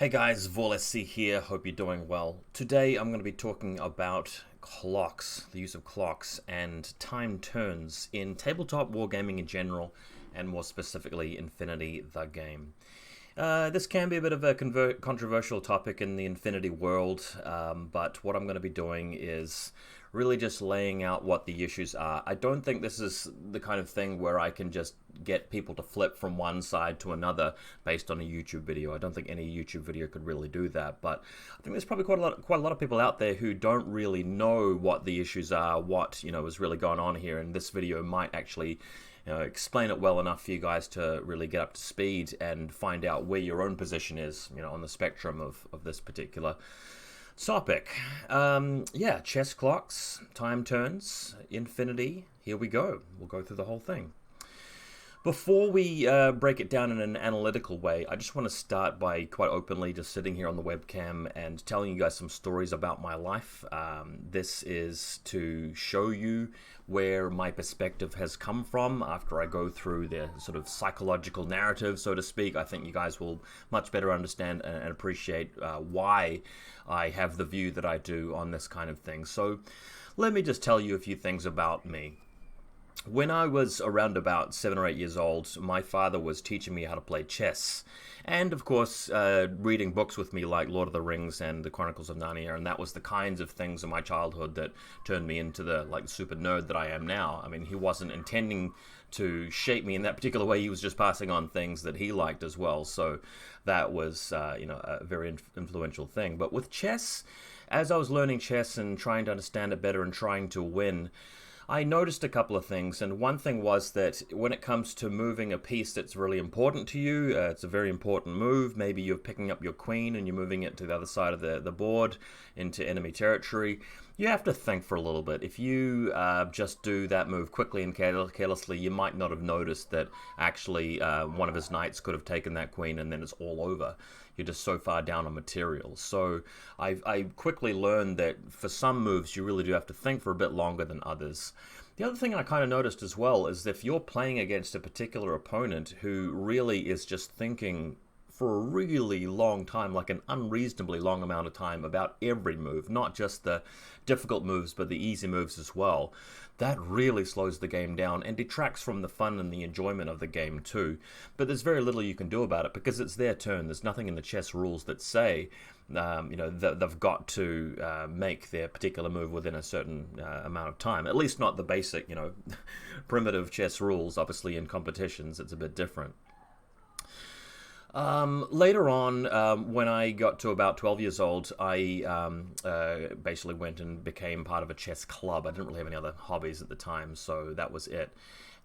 Hey guys, VaulSC here, hope you're doing well. Today I'm going to be talking about clocks, the use of clocks and time turns in tabletop wargaming in general, and more specifically Infinity the game. This can be a bit of a controversial topic in the Infinity world, but what I'm going to be doing is really just laying out what the issues are. I don't think this is the kind of thing where I can just get people to flip from one side to another based on a YouTube video. I don't think any YouTube video could really do that, but I think there's probably quite a lot of people out there who don't really know what the issues are, what is really going on here, and this video might actually explain it well enough for you guys to really get up to speed and find out where your own position is, on the spectrum of this particular topic. Yeah, chess clocks, time turns, infinity. Here we go. We'll go through the whole thing. Before we break it down in an analytical way, I just want to start by quite openly just sitting here on the webcam and telling you guys some stories about my life. This is to show you where my perspective has come from after I go through the sort of psychological narrative, so to speak. I think you guys will much better understand and appreciate why I have the view that I do on this kind of thing. So let me just tell you a few things about me. When I was around about 7 or 8 years old, my father was teaching me how to play chess, and of course reading books with me like Lord of the Rings and the Chronicles of Narnia, and that was the kinds of things in my childhood that turned me into the super nerd that I am now. I mean, he wasn't intending to shape me in that particular way. He was just passing on things that he liked as well, so that was a very influential thing. But with chess, as I was learning chess and trying to understand it better and trying to win, I noticed a couple of things, and one thing was that when it comes to moving a piece that's really important to you, it's a very important move. Maybe you're picking up your queen and you're moving it to the other side of the board into enemy territory. You have to think for a little bit. If you just do that move quickly and carelessly, you might not have noticed that actually one of his knights could have taken that queen and then it's all over. You're just so far down on material. So I quickly learned that for some moves, you really do have to think for a bit longer than others. The other thing I kind of noticed as well is if you're playing against a particular opponent who really is just thinking for a really long time, like an unreasonably long amount of time, about every move, not just the difficult moves, but the easy moves as well, that really slows the game down and detracts from the fun and the enjoyment of the game too. But there's very little you can do about it because it's their turn. There's nothing in the chess rules that say that they've got to make their particular move within a certain amount of time. At least not the basic, primitive chess rules. Obviously in competitions it's a bit different. Later on, when I got to about 12 years old, I basically went and became part of a chess club. I didn't really have any other hobbies at the time, so that was it.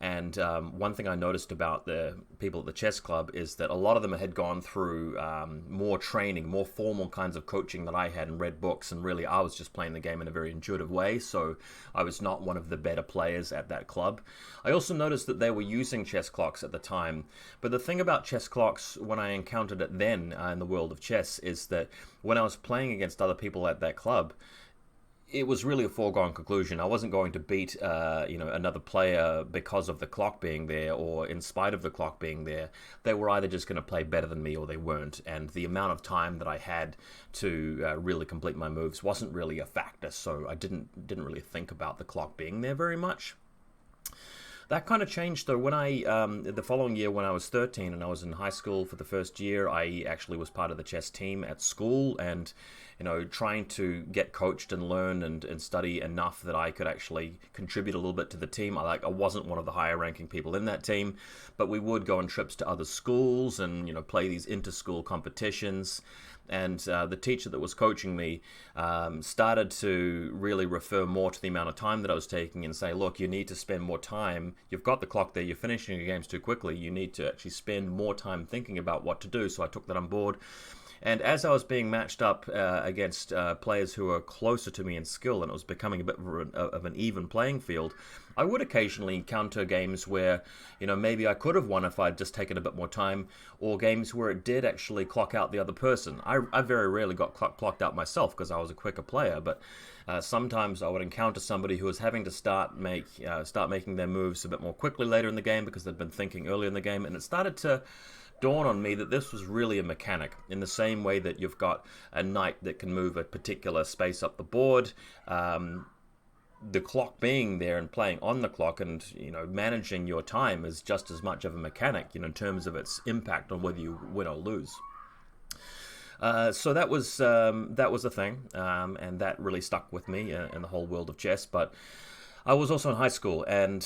And one thing I noticed about the people at the chess club is that a lot of them had gone through more training, more formal kinds of coaching than I had, and read books, and really I was just playing the game in a very intuitive way, so I was not one of the better players at that club. I also noticed that they were using chess clocks at the time, but the thing about chess clocks when I encountered it then in the world of chess is that when I was playing against other people at that club, it was really a foregone conclusion. I wasn't going to beat another player because of the clock being there or in spite of the clock being there. They were either just going to play better than me or they weren't, and the amount of time that I had to really complete my moves wasn't really a factor, so I didn't really think about the clock being there very much. That kind of changed though when the following year when I was 13 and I was in high school for the first year. I actually was part of the chess team at school, and trying to get coached and learn and study enough that I could actually contribute a little bit to the team. I wasn't one of the higher ranking people in that team, but we would go on trips to other schools and play these inter-school competitions. And the teacher that was coaching me started to really refer more to the amount of time that I was taking and say, look, you need to spend more time. You've got the clock there. You're finishing your games too quickly. You need to actually spend more time thinking about what to do. So I took that on board. And as I was being matched up against players who were closer to me in skill, and it was becoming a bit of an even playing field, I would occasionally encounter games where, maybe I could have won if I'd just taken a bit more time, or games where it did actually clock out the other person. I very rarely got clocked out myself because I was a quicker player, but sometimes I would encounter somebody who was having to start making their moves a bit more quickly later in the game because they'd been thinking earlier in the game, and it started to dawn on me that this was really a mechanic, in the same way that you've got a knight that can move a particular space up the board. The clock being there and playing on the clock, and managing your time is just as much of a mechanic, in terms of its impact on whether you win or lose. So that was a thing, and that really stuck with me in the whole world of chess. But I was also in high school, and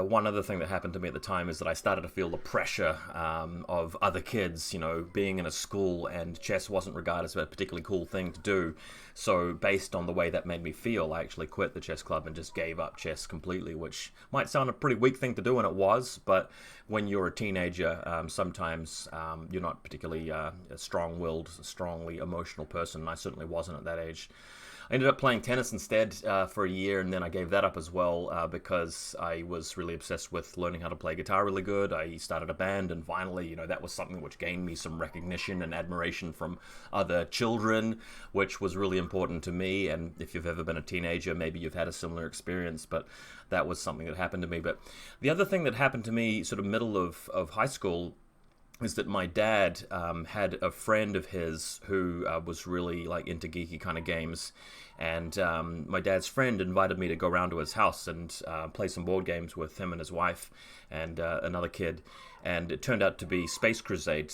one other thing that happened to me at the time is that I started to feel the pressure of other kids, being in a school, and chess wasn't regarded as a particularly cool thing to do. So based on the way that made me feel, I actually quit the chess club and just gave up chess completely, which might sound a pretty weak thing to do, and it was, but when you're a teenager, sometimes you're not particularly a strong-willed, strongly emotional person. I certainly wasn't at that age. I ended up playing tennis instead for a year, and then I gave that up as well because I was really obsessed with learning how to play guitar really good. I started a band, and finally, that was something which gained me some recognition and admiration from other children, which was really important to me. And if you've ever been a teenager, maybe you've had a similar experience, but that was something that happened to me. But the other thing that happened to me sort of middle of high school is that my dad had a friend of his who was really into geeky kind of games, and my dad's friend invited me to go around to his house and play some board games with him and his wife and another kid, and it turned out to be Space Crusade,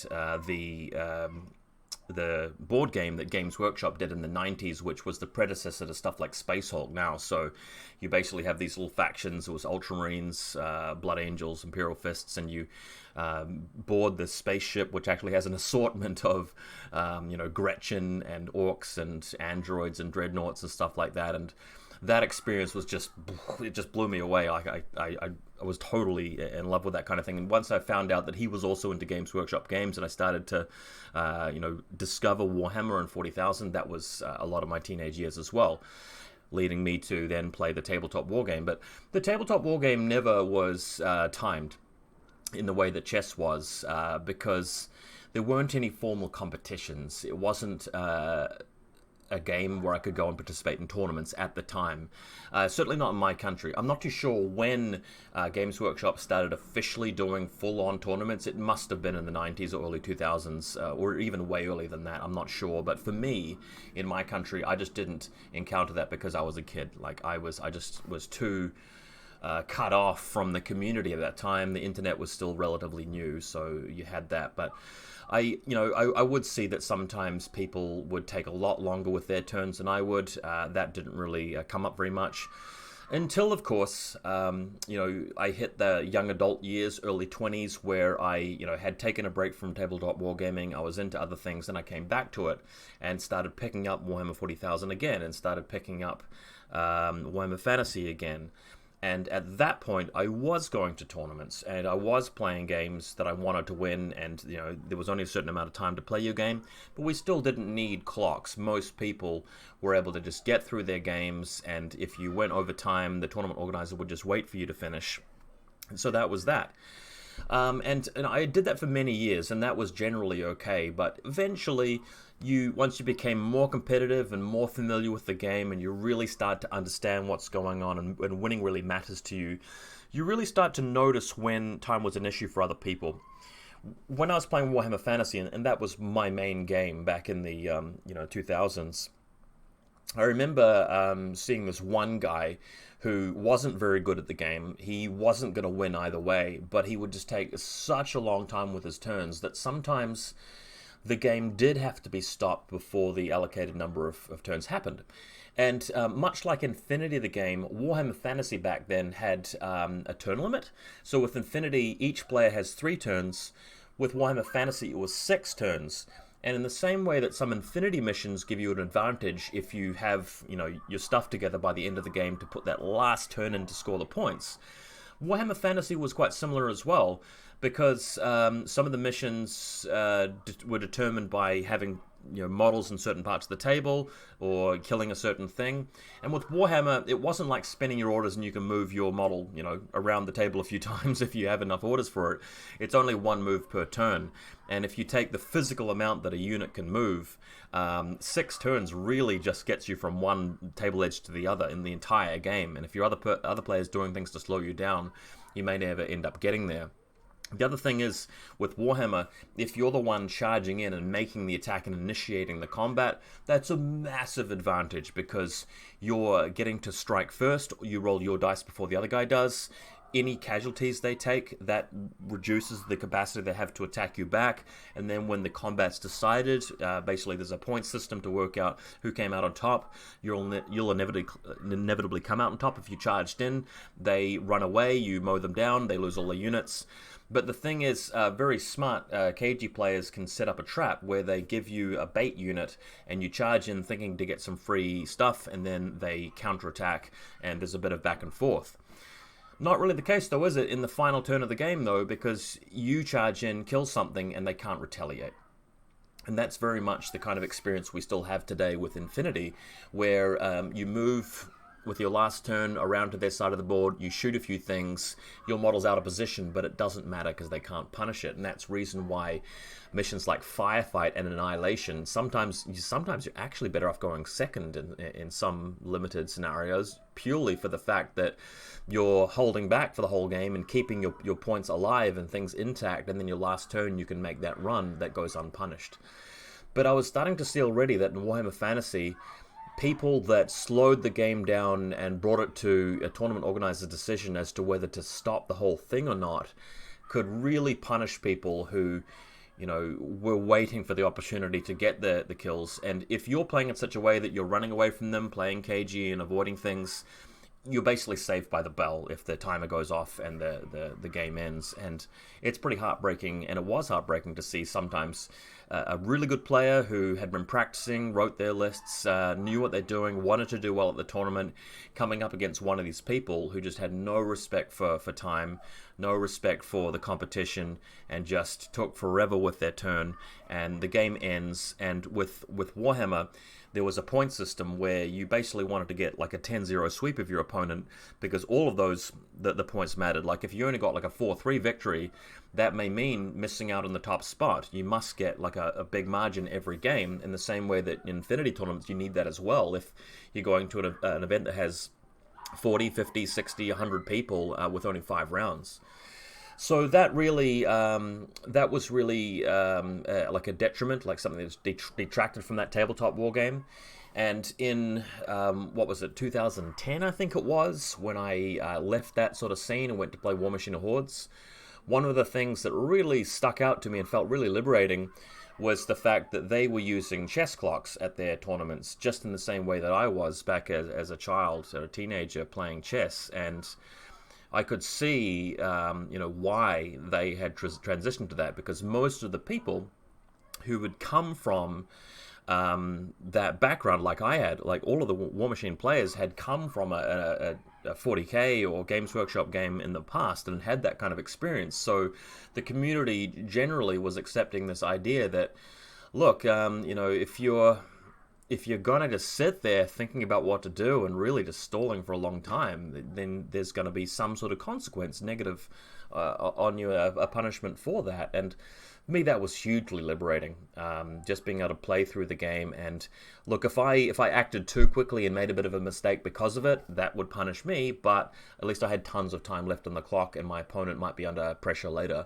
the board game that Games Workshop did in the 90s, which was the predecessor to stuff like Space Hulk now. So you basically have these little factions. It was Ultramarines, Blood Angels, Imperial Fists, and you board this spaceship, which actually has an assortment of, Gretchen and Orcs and androids and dreadnoughts and stuff like that. And that experience was it just blew me away. I was totally in love with that kind of thing. And once I found out that he was also into Games Workshop games, and I started to, discover Warhammer and 40,000, that was a lot of my teenage years as well, leading me to then play the tabletop wargame. But the tabletop wargame never was timed in the way that chess was, because there weren't any formal competitions. It wasn't a game where I could go and participate in tournaments at the time. Certainly not in my country. I'm not too sure when Games Workshop started officially doing full-on tournaments. It must have been in the 90s or early 2000s, or even way earlier than that. I'm not sure. But for me, in my country, I just didn't encounter that because I was a kid. I just was too cut off from the community at that time. The internet was still relatively new, so you had that. But I would see that sometimes people would take a lot longer with their turns than I would. That didn't really come up very much. Until, of course, I hit the young adult years, early 20s, where I, had taken a break from tabletop wargaming. I was into other things, and I came back to it and started picking up Warhammer 40,000 again, and started picking up Warhammer Fantasy again. And at that point, I was going to tournaments, and I was playing games that I wanted to win, and there was only a certain amount of time to play your game, but we still didn't need clocks. Most people were able to just get through their games, and if you went over time, the tournament organizer would just wait for you to finish. And so that was that. And I did that for many years, and that was generally okay, but eventually once you became more competitive and more familiar with the game, and you really start to understand what's going on, and winning really matters to you, you really start to notice when time was an issue for other people. When I was playing Warhammer Fantasy, and that was my main game back in the 2000s, I remember seeing this one guy who wasn't very good at the game. He wasn't going to win either way, but he would just take such a long time with his turns that sometimes the game did have to be stopped before the allocated number of turns happened. And much like Infinity, the game, Warhammer Fantasy back then had a turn limit. So with Infinity, each player has 3 turns. With Warhammer Fantasy, it was 6 turns. And in the same way that some Infinity missions give you an advantage if you have, your stuff together by the end of the game to put that last turn in to score the points, Warhammer Fantasy was quite similar as well, because some of the missions were determined by having models in certain parts of the table or killing a certain thing. And with Warhammer, it wasn't like spinning your orders and you can move your model around the table a few times if you have enough orders for it. It's only 1 move per turn, and if you take the physical amount that a unit can move, 6 turns really just gets you from one table edge to the other in the entire game. And if your other players doing things to slow you down, you may never end up getting there. The other thing is, with Warhammer, if you're the one charging in and making the attack and initiating the combat, that's a massive advantage because you're getting to strike first. You roll your dice before the other guy does. Any casualties they take, that reduces the capacity they have to attack you back. And then when the combat's decided, basically there's a point system to work out who came out on top. You'll inevitably come out on top if you charged in. They run away, you mow them down, they lose all their units. But the thing is, very smart KG players can set up a trap where they give you a bait unit and you charge in thinking to get some free stuff, and then they counterattack and there's a bit of back and forth. Not really the case, though, is it, in the final turn of the game, though, because you charge in, kill something, and they can't retaliate. And that's very much the kind of experience we still have today with Infinity, where you move with your last turn around to their side of the board, you shoot a few things, your model's out of position, but it doesn't matter because they can't punish it. And that's reason why missions like Firefight and Annihilation, sometimes you're actually better off going second in some limited scenarios, purely for the fact that you're holding back for the whole game and keeping your points alive and things intact, and then your last turn you can make that run that goes unpunished. But I was starting to see already that in Warhammer Fantasy, people that slowed the game down and brought it to a tournament organizer's decision as to whether to stop the whole thing or not could really punish people who, were waiting for the opportunity to get the kills. And if you're playing in such a way that you're running away from them, playing KG and avoiding things, you're basically saved by the bell if the timer goes off and the game ends. And it's pretty heartbreaking, and it was heartbreaking to see sometimes a really good player who had been practicing, wrote their lists, knew what they're doing, wanted to do well at the tournament, coming up against one of these people who just had no respect for time, no respect for the competition, and just took forever with their turn, and the game ends. And with Warhammer, there was a point system where you basically wanted to get like a 10-0 sweep of your opponent, because all of those, the points mattered. Like if you only got like a 4-3 victory, that may mean missing out on the top spot. You must get like a big margin every game, in the same way that in Infinity tournaments you need that as well. If you're going to an event that has 40, 50, 60, 100 people with only 5 rounds. So that really, that was really like a detriment, like something that's detracted from that tabletop war game. And in, 2010, I think it was, when I left that sort of scene and went to play War Machine Hordes, one of the things that really stuck out to me and felt really liberating was the fact that they were using chess clocks at their tournaments, just in the same way that I was back as a child, a teenager, playing chess. And I could see, why they had transitioned to that, because most of the people who would come from that background, like I had, like all of the War Machine players had come from a 40k or Games Workshop game in the past and had that kind of experience. So the community generally was accepting this idea that, look, if you're gonna just sit there thinking about what to do and really just stalling for a long time, then there's going to be some sort of consequence, negative on you, a punishment for that. And for me, that was hugely liberating, just being able to play through the game. And look, if I acted too quickly and made a bit of a mistake because of it, that would punish me, but at least I had tons of time left on the clock and my opponent might be under pressure later.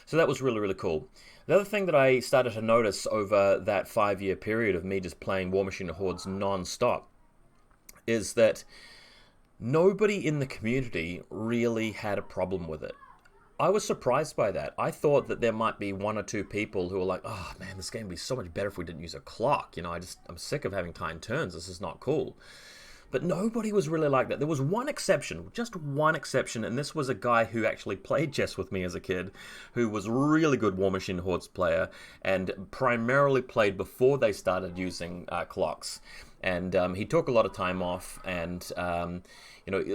So that was really, really cool. The other thing that I started to notice over that 5-year period of me just playing War Machine Hordes non-stop is that nobody in the community really had a problem with it. I was surprised by that. I thought that there might be 1 or 2 people who were like, oh man, this game would be so much better if we didn't use a clock. I'm sick of having timed turns. This is not cool. But nobody was really like that. There was one exception, just one exception, and this was a guy who actually played chess with me as a kid, who was a really good War Machine Hordes player, and primarily played before they started using clocks. And he took a lot of time off, and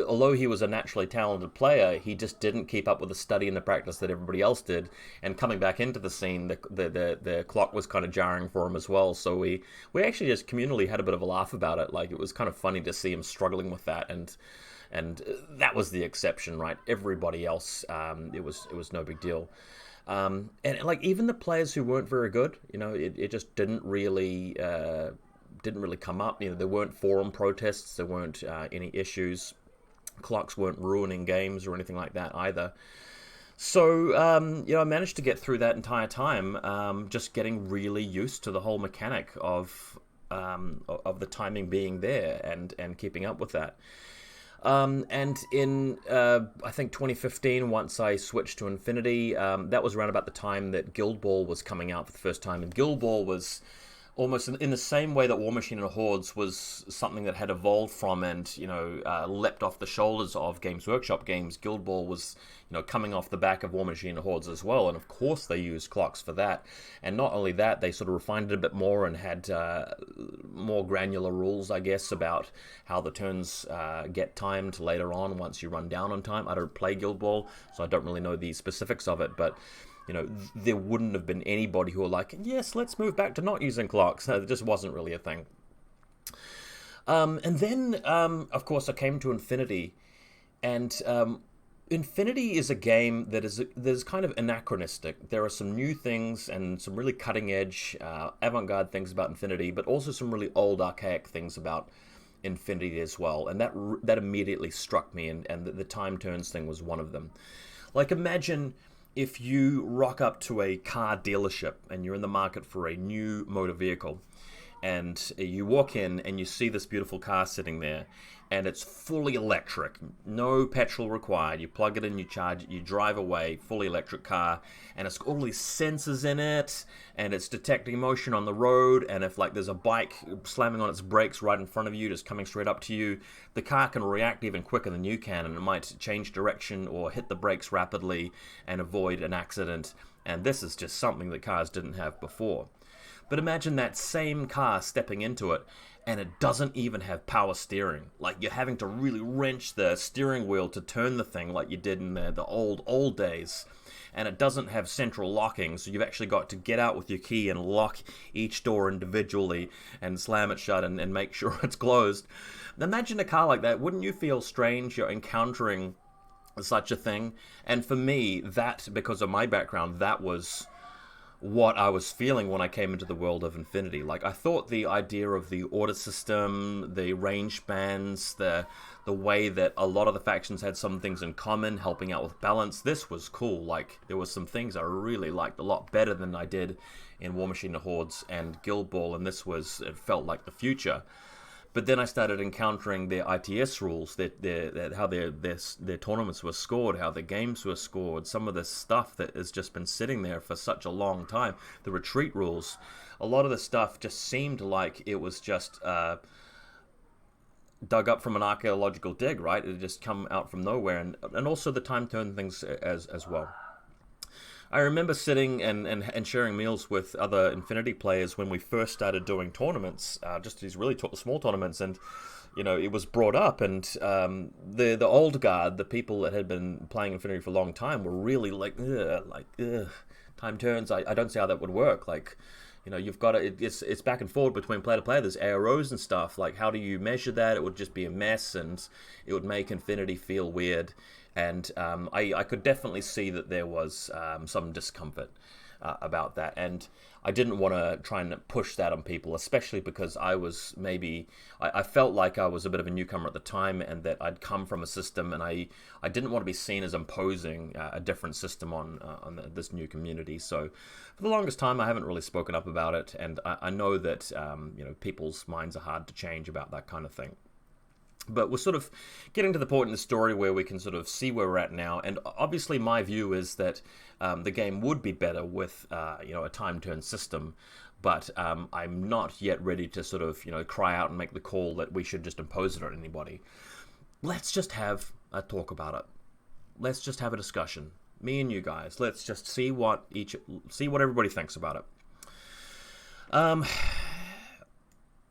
although he was a naturally talented player, he just didn't keep up with the study and the practice that everybody else did. And coming back into the scene, the clock was kind of jarring for him as well. So we actually just communally had a bit of a laugh about it. Like, it was kind of funny to see him struggling with that, and that was the exception, right? Everybody else, it was no big deal. And like, even the players who weren't very good, it just didn't really come up. There weren't forum protests, there weren't any issues. Clocks weren't ruining games or anything like that either. So, I managed to get through that entire time, just getting really used to the whole mechanic of the timing being there and keeping up with that. And in, I think 2015, once I switched to Infinity, that was around about the time that Guild Ball was coming out for the first time. And Guild Ball was almost in the same way that War Machine and Hordes was something that had evolved from and, leapt off the shoulders of Games Workshop games. Guild Ball was, coming off the back of War Machine and Hordes as well. And of course they used clocks for that. And not only that, they sort of refined it a bit more and had more granular rules, I guess, about how the turns get timed later on once you run down on time. I don't play Guild Ball, so I don't really know the specifics of it, but there wouldn't have been anybody who were like, yes, let's move back to not using clocks. No, it just wasn't really a thing. And then, of course, I came to Infinity, and Infinity is a game that is kind of anachronistic. There are some new things and some really cutting-edge, avant-garde things about Infinity, but also some really old, archaic things about Infinity as well. And that immediately struck me, and the time turns thing was one of them. Like, imagine if you rock up to a car dealership and you're in the market for a new motor vehicle, and you walk in and you see this beautiful car sitting there, and it's fully electric, no petrol required. You plug it in, you charge it, you drive away, fully electric car, and it's got all these sensors in it, and it's detecting motion on the road, and if like there's a bike slamming on its brakes right in front of you, just coming straight up to you, the car can react even quicker than you can, and it might change direction or hit the brakes rapidly and avoid an accident, and this is just something that cars didn't have before. But imagine that same car stepping into it, and it doesn't even have power steering. Like, you're having to really wrench the steering wheel to turn the thing like you did in the old days. And it doesn't have central locking, so you've actually got to get out with your key and lock each door individually and slam it shut and make sure it's closed. Imagine a car like that. Wouldn't you feel strange you're encountering such a thing? And for me, that, because of my background, that was what I was feeling when I came into the world of Infinity. Like, I thought the idea of the order system, the range bands, the way that a lot of the factions had some things in common, helping out with balance, this was cool. Like, there were some things I really liked a lot better than I did in War Machine and Hordes and Guild Ball, and it felt like the future. But then I started encountering their ITS rules, how their tournaments were scored, how the games were scored, some of the stuff that has just been sitting there for such a long time, the retreat rules. A lot of the stuff just seemed like it was just dug up from an archaeological dig, right? It had just come out from nowhere, and also the time turn things as well. I remember sitting and sharing meals with other Infinity players when we first started doing tournaments, just these really small tournaments, and it was brought up, and the old guard, the people that had been playing Infinity for a long time, were really like, time turns. I don't see how that would work. Like, you've got it's back and forward between player to player. There's AROs and stuff. Like, how do you measure that? It would just be a mess, and it would make Infinity feel weird. And I could definitely see that there was some discomfort about that. And I didn't want to try and push that on people, especially because I felt like I was a bit of a newcomer at the time, and that I'd come from a system, and I didn't want to be seen as imposing a different system on this new community. So for the longest time, I haven't really spoken up about it. And I know that people's minds are hard to change about that kind of thing. But we're sort of getting to the point in the story where we can sort of see where we're at now. And obviously my view is that the game would be better with a time turn system. But I'm not yet ready to sort of cry out and make the call that we should just impose it on anybody. Let's just have a talk about it. Let's just have a discussion. Me and you guys. Let's just see what everybody thinks about it.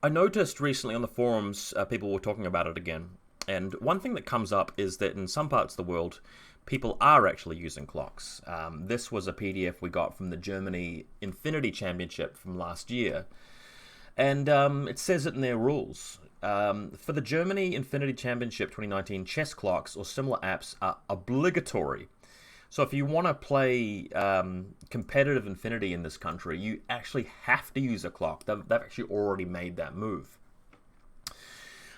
I noticed recently on the forums, people were talking about it again, and one thing that comes up is that in some parts of the world, people are actually using clocks. This was a PDF we got from the Germany Infinity Championship from last year, and it says it in their rules. For the Germany Infinity Championship 2019, chess clocks or similar apps are obligatory. So if you want to play competitive Infinity in this country, you actually have to use a clock. They've actually already made that move.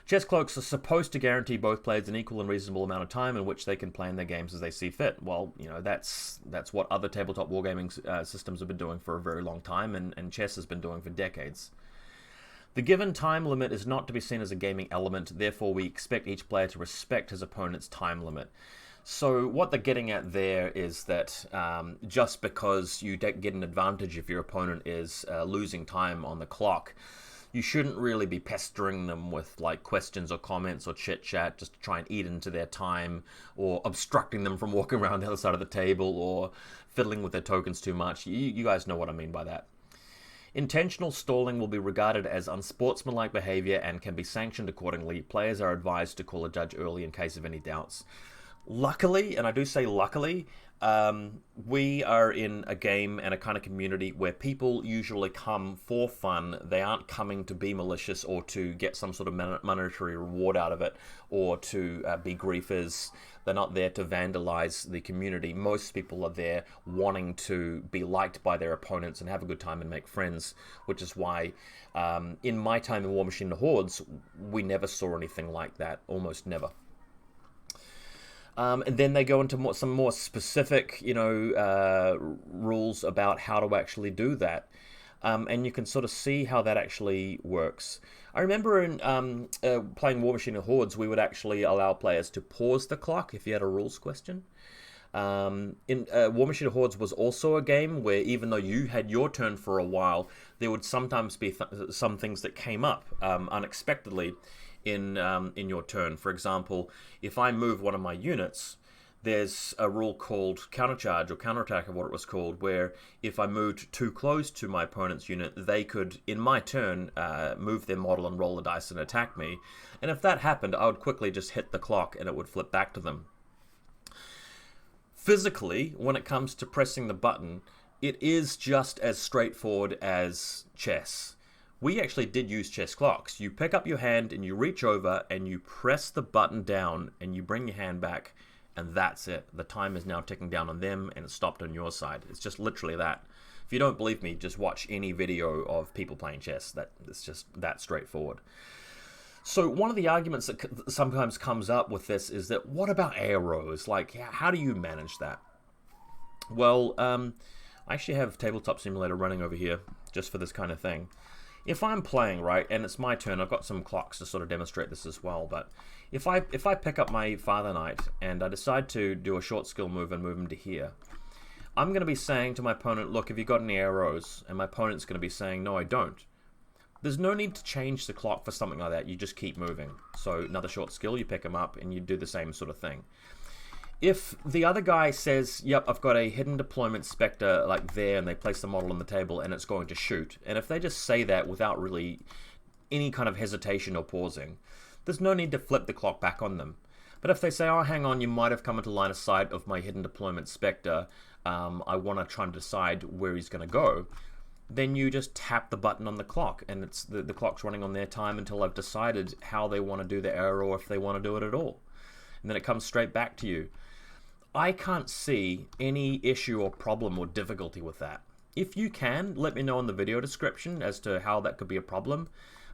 Chess cloaks are supposed to guarantee both players an equal and reasonable amount of time in which they can plan their games as they see fit. Well, that's what other tabletop wargaming systems have been doing for a very long time, and chess has been doing for decades. The given time limit is not to be seen as a gaming element, therefore we expect each player to respect his opponent's time limit. So what they're getting at there is that just because you get an advantage if your opponent is losing time on the clock, you shouldn't really be pestering them with like questions or comments or chit-chat just to try and eat into their time, or obstructing them from walking around the other side of the table, or fiddling with their tokens too much. You guys know what I mean by that. Intentional stalling will be regarded as unsportsmanlike behavior and can be sanctioned accordingly. Players are advised to call a judge early in case of any doubts. Luckily, and I do say luckily, we are in a game and a kind of community where people usually come for fun. They aren't coming to be malicious or to get some sort of monetary reward out of it, or to be griefers. They're not there to vandalize the community. Most people are there wanting to be liked by their opponents and have a good time and make friends, which is why in my time in War Machine and Hordes, we never saw anything like that, almost never. And then they go into some more specific, rules about how to actually do that. And you can sort of see how that actually works. I remember in playing War Machine and Hordes, we would actually allow players to pause the clock if you had a rules question. In War Machine and Hordes was also a game where even though you had your turn for a while, there would sometimes be some things that came up unexpectedly in your turn. For example, if I move one of my units, there's a rule called countercharge or counterattack, of what it was called, where if I moved too close to my opponent's unit, they could, in my turn, move their model and roll the dice and attack me. And if that happened, I would quickly just hit the clock and it would flip back to them. Physically, when it comes to pressing the button, it is just as straightforward as chess. We actually did use chess clocks. You pick up your hand and you reach over and you press the button down and you bring your hand back, and that's it. The time is now ticking down on them and it's stopped on your side. It's just literally that. If you don't believe me, just watch any video of people playing chess. It's just that straightforward. So one of the arguments that sometimes comes up with this is that, what about arrows? Like, how do you manage that? Well, I actually have Tabletop Simulator running over here just for this kind of thing. If I'm playing, right, and it's my turn, I've got some clocks to sort of demonstrate this as well, but if I pick up my Father Knight and I decide to do a short skill move and move him to here, I'm going to be saying to my opponent, look, have you got any arrows? And my opponent's going to be saying, no, I don't. There's no need to change the clock for something like that. You just keep moving. So another short skill, you pick him up and you do the same sort of thing. If the other guy says, yep, I've got a hidden deployment spectre like there, and they place the model on the table and it's going to shoot, and if they just say that without really any kind of hesitation or pausing, there's no need to flip the clock back on them. But if they say, oh, hang on, you might have come into line of sight of my hidden deployment spectre, I want to try and decide where he's going to go, then you just tap the button on the clock, and it's the clock's running on their time until they've decided how they want to do the arrow, or if they want to do it at all. And then it comes straight back to you. I can't see any issue or problem or difficulty with that. If you can, let me know in the video description as to how that could be a problem.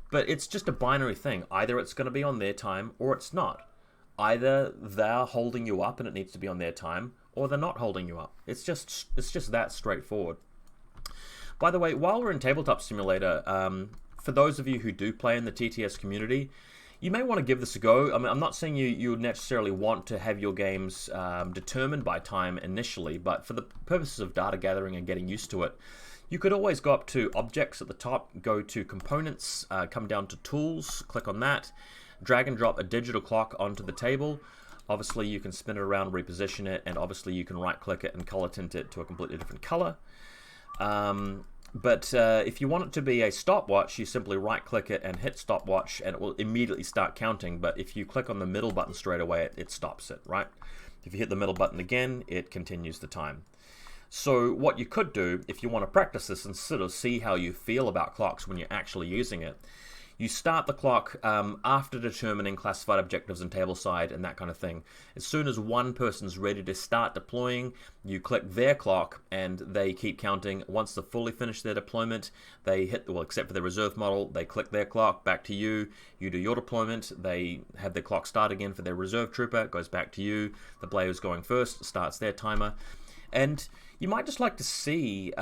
But it's just a binary thing. Either it's going to be on their time or it's not. Either they're holding you up and it needs to be on their time, or they're not holding you up. It's just that straightforward. By the way, while we're in Tabletop Simulator, for those of you who do play in the TTS community, you may want to give this a go. I mean, I'm not saying you would necessarily want to have your games determined by time initially, but for the purposes of data gathering and getting used to it, you could always go up to Objects at the top, go to Components, come down to Tools, click on that, drag and drop a digital clock onto the table. Obviously, you can spin it around, reposition it, and obviously you can right-click it and color tint it to a completely different color. But if you want it to be a stopwatch, you simply right-click it and hit stopwatch, and it will immediately start counting. But if you click on the middle button straight away, it stops it, right? If you hit the middle button again, it continues the time. So what you could do, if you want to practice this and sort of see how you feel about clocks when you're actually using it, You start the clock after determining classified objectives and tableside and that kind of thing. As soon as one person's ready to start deploying, you click their clock and they keep counting. Once they've fully finished their deployment, they hit, well, except for the reserve model, they click their clock, back to you, you do your deployment, they have their clock start again for their reserve trooper, it goes back to you, the player who's going first starts their timer. And you might just like to see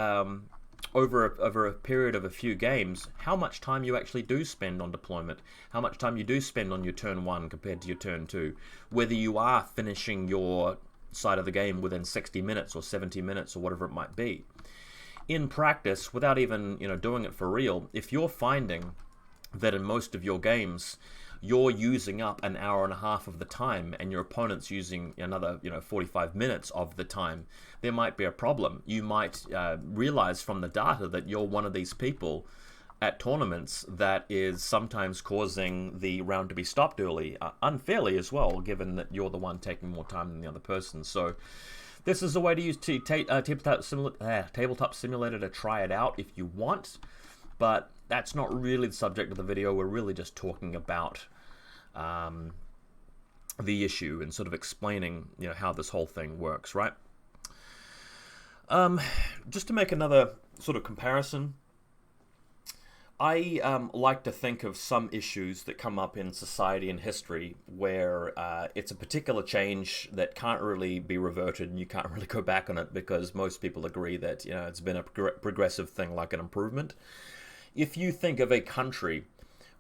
over a period of a few games, how much time you actually do spend on deployment, how much time you do spend on your turn 1 compared to your turn 2, whether you are finishing your side of the game within 60 minutes or 70 minutes or whatever it might be. In practice, without even doing it for real, if you're finding that in most of your games you're using up an hour and a half of the time and your opponent's using another 45 minutes of the time, there might be a problem. You might realize from the data that you're one of these people at tournaments that is sometimes causing the round to be stopped early, unfairly as well, given that you're the one taking more time than the other person. So this is a way to use Tabletop Simulator to try it out if you want, but that's not really the subject of the video. We're really just talking about the issue and sort of explaining how this whole thing works, right? Just to make another sort of comparison, I like to think of some issues that come up in society and history where it's a particular change that can't really be reverted and you can't really go back on it because most people agree that it's been a progressive thing, like an improvement. If you think of a country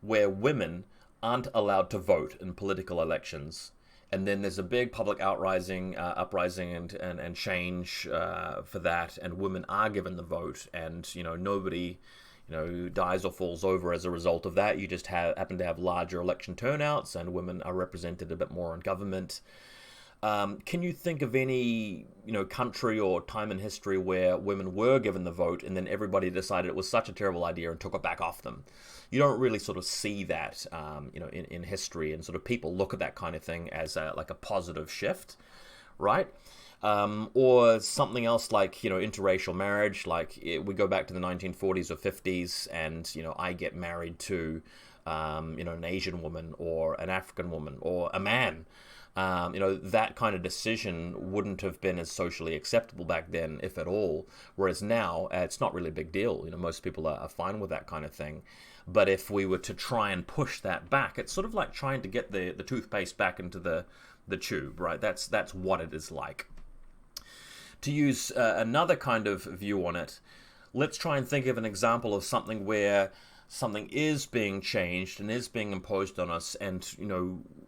where women aren't allowed to vote in political elections, and then there's a big public uprising and change for that, and women are given the vote, and nobody dies or falls over as a result of that. You just happen to have larger election turnouts, and women are represented a bit more in government. Can you think of any country or time in history where women were given the vote and then everybody decided it was such a terrible idea and took it back off them? You don't really sort of see that in history, and sort of people look at that kind of thing as like a positive shift, right? Or something else like interracial marriage, like we go back to the 1940s or 50s, and I get married to an Asian woman or an African woman or a man. That kind of decision wouldn't have been as socially acceptable back then, if at all, whereas now it's not really a big deal. Most people are fine with that kind of thing. But if we were to try and push that back, it's sort of like trying to get the toothpaste back into the tube, right? That's what it is like. To use another kind of view on it, let's try and think of an example of something where something is being changed and is being imposed on us, and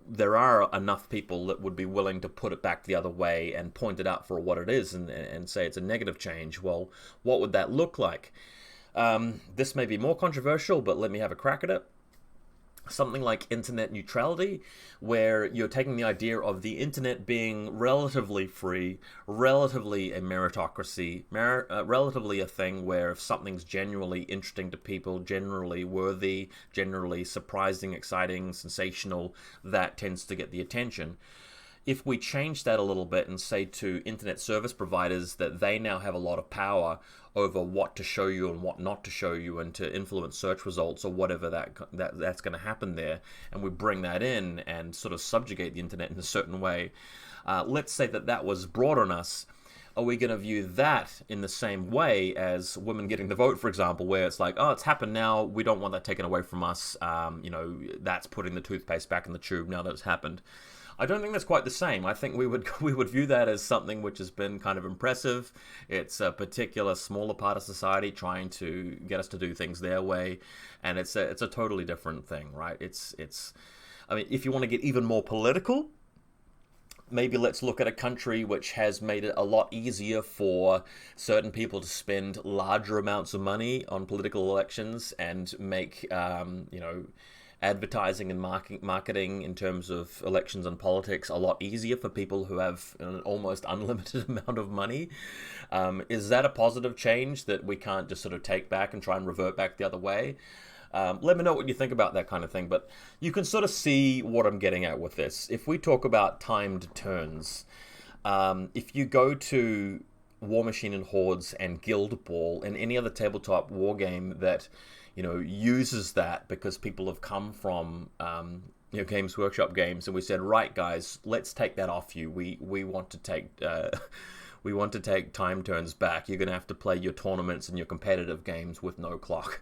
there are enough people that would be willing to put it back the other way and point it out for what it is and say it's a negative change. Well, what would that look like? This may be more controversial, but let me have a crack at it. Something like internet neutrality, where you're taking the idea of the internet being relatively free, relatively a meritocracy, relatively a thing where if something's genuinely interesting to people, generally worthy, generally surprising, exciting, sensational, that tends to get the attention. If we change that a little bit and say to internet service providers that they now have a lot of power over what to show you and what not to show you, and to influence search results or whatever that's going to happen there, and we bring that in and sort of subjugate the internet in a certain way, let's say that was brought on us. Are we going to view that in the same way as women getting the vote, for example, where it's like, oh, it's happened now, we don't want that taken away from us, that's putting the toothpaste back in the tube now that it's happened? I don't think that's quite the same. I think we would view that as something which has been kind of impressive. It's a particular smaller part of society trying to get us to do things their way, and it's a totally different thing, right? I mean, if you want to get even more political, maybe let's look at a country which has made it a lot easier for certain people to spend larger amounts of money on political elections and make advertising and marketing in terms of elections and politics a lot easier for people who have an almost unlimited amount of money. Is that a positive change that we can't just sort of take back and try and revert back the other way? Let me know what you think about that kind of thing, but you can sort of see what I'm getting at with this. If we talk about timed turns, if you go to War Machine and Hordes and Guild Ball and any other tabletop war game that uses that because people have come from Games Workshop games, and we said, right, guys, let's take that off you. We want to take we want to take time turns back. You're going to have to play your tournaments and your competitive games with no clock.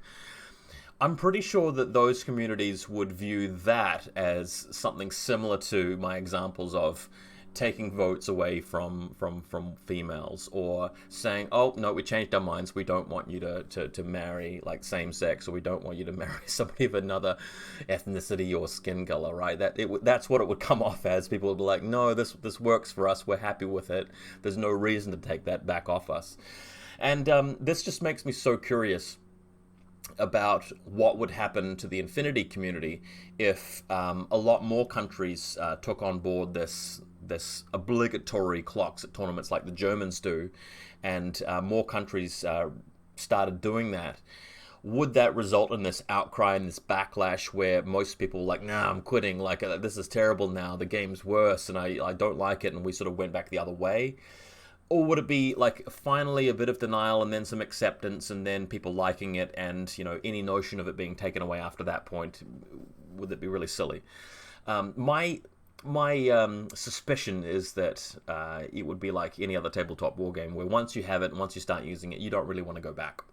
I'm pretty sure that those communities would view that as something similar to my examples of taking votes away from females, or saying, oh no, we changed our minds, we don't want you to marry like same sex, or we don't want you to marry somebody of another ethnicity or skin color, right? That's what it would come off as. People would be like, no, this works for us, we're happy with it, there's no reason to take that back off us. And this just makes me so curious about what would happen to the Infinity community if a lot more countries took on board this obligatory clocks at tournaments like the Germans do, and more countries started doing that. Would that result in this outcry and this backlash where most people were like, nah, I'm quitting, like this is terrible now, the game's worse and I don't like it, and we sort of went back the other way? Or would it be like finally a bit of denial and then some acceptance and then people liking it, and any notion of it being taken away after that point, would it be really silly? My suspicion is that it would be like any other tabletop wargame, where once you have it and once you start using it, you don't really want to go back.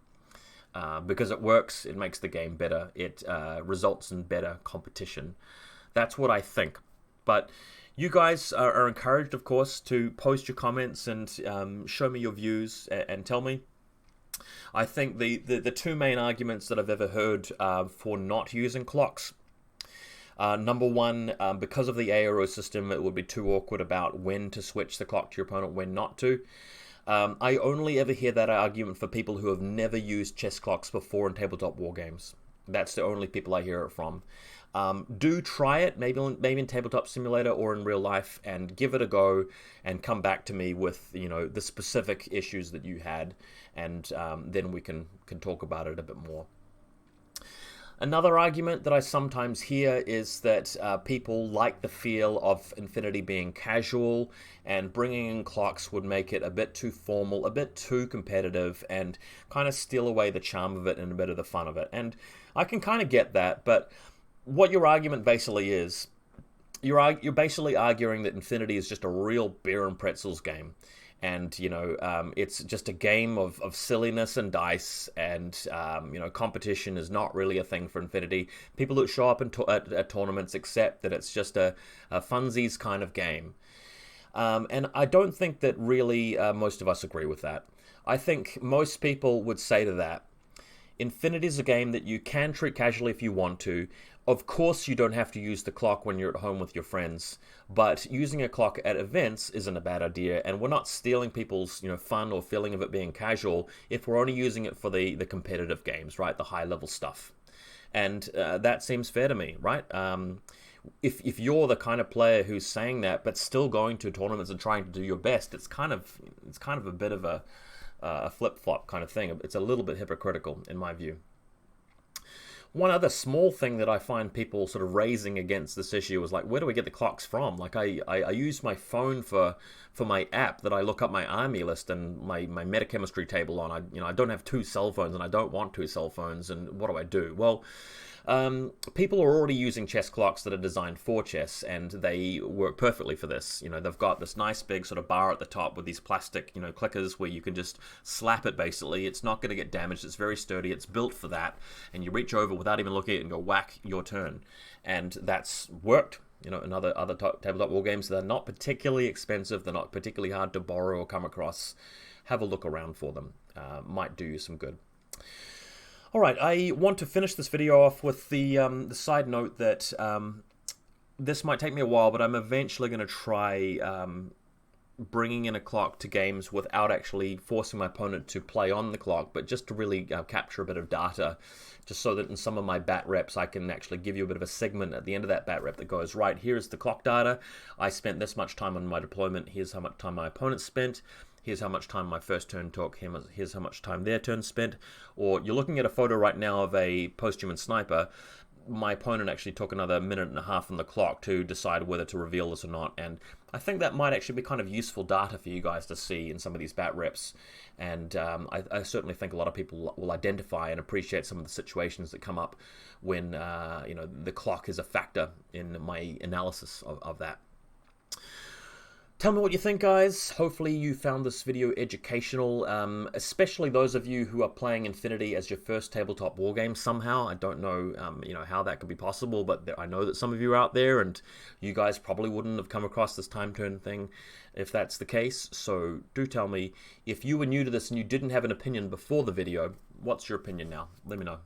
Because it works, it makes the game better, it results in better competition. That's what I think. But you guys are encouraged, of course, to post your comments and show me your views and tell me. I think the two main arguments that I've ever heard for not using clocks. Number one, because of the ARO system, it would be too awkward about when to switch the clock to your opponent, when not to. I only ever hear that argument for people who have never used chess clocks before in tabletop wargames. That's the only people I hear it from. Do try it, maybe in Tabletop Simulator or in real life, and give it a go, and come back to me with the specific issues that you had, and then we can talk about it a bit more. Another argument that I sometimes hear is that people like the feel of Infinity being casual, and bringing in clocks would make it a bit too formal, a bit too competitive, and kind of steal away the charm of it and a bit of the fun of it. And I can kind of get that, but what your argument basically is, you're basically arguing that Infinity is just a real beer and pretzels game. And, it's just a game of silliness and dice, and, competition is not really a thing for Infinity. People that show up at tournaments accept that it's just a funsies kind of game. And I don't think that really most of us agree with that. I think most people would say to that, Infinity is a game that you can treat casually if you want to. Of course, you don't have to use the clock when you're at home with your friends, but using a clock at events isn't a bad idea, and we're not stealing people's fun or feeling of it being casual if we're only using it for the competitive games, right? The high-level stuff. And that seems fair to me, right? If you're the kind of player who's saying that, but still going to tournaments and trying to do your best, it's kind of a bit of a flip-flop kind of thing. It's a little bit hypocritical, in my view. One other small thing that I find people sort of raising against this issue is like, where do we get the clocks from? Like, I use my phone for my app that I look up my army list and my metachemistry table on. I don't have two cell phones, and I don't want two cell phones, and what do? Well, people are already using chess clocks that are designed for chess, and they work perfectly for this. They've got this nice big sort of bar at the top with these plastic, clickers where you can just slap it basically. It's not going to get damaged. It's very sturdy. It's built for that. And you reach over without even looking at it and go, whack, your turn. And that's worked. In other tabletop war games, they're not particularly expensive. They're not particularly hard to borrow or come across. Have a look around for them. Might do you some good. Alright, I want to finish this video off with the side note that this might take me a while, but I'm eventually going to try bringing in a clock to games without actually forcing my opponent to play on the clock, but just to really capture a bit of data, just so that in some of my bat reps I can actually give you a bit of a segment at the end of that bat rep that goes, right, here's the clock data, I spent this much time on my deployment, here's how much time my opponent spent, here's how much time my first turn took, here's how much time their turn spent. Or you're looking at a photo right now of a post-human sniper. my opponent actually took another minute and a half on the clock to decide whether to reveal this or not, and I think that might actually be kind of useful data for you guys to see in some of these bat reps, and I certainly think a lot of people will identify and appreciate some of the situations that come up when the clock is a factor in my analysis of that. Tell me what you think, guys. Hopefully you found this video educational, especially those of you who are playing Infinity as your first tabletop wargame somehow. I don't know, how that could be possible, but I know that some of you are out there, and you guys probably wouldn't have come across this time turn thing if that's the case. So do tell me, if you were new to this and you didn't have an opinion before the video, what's your opinion now? Let me know.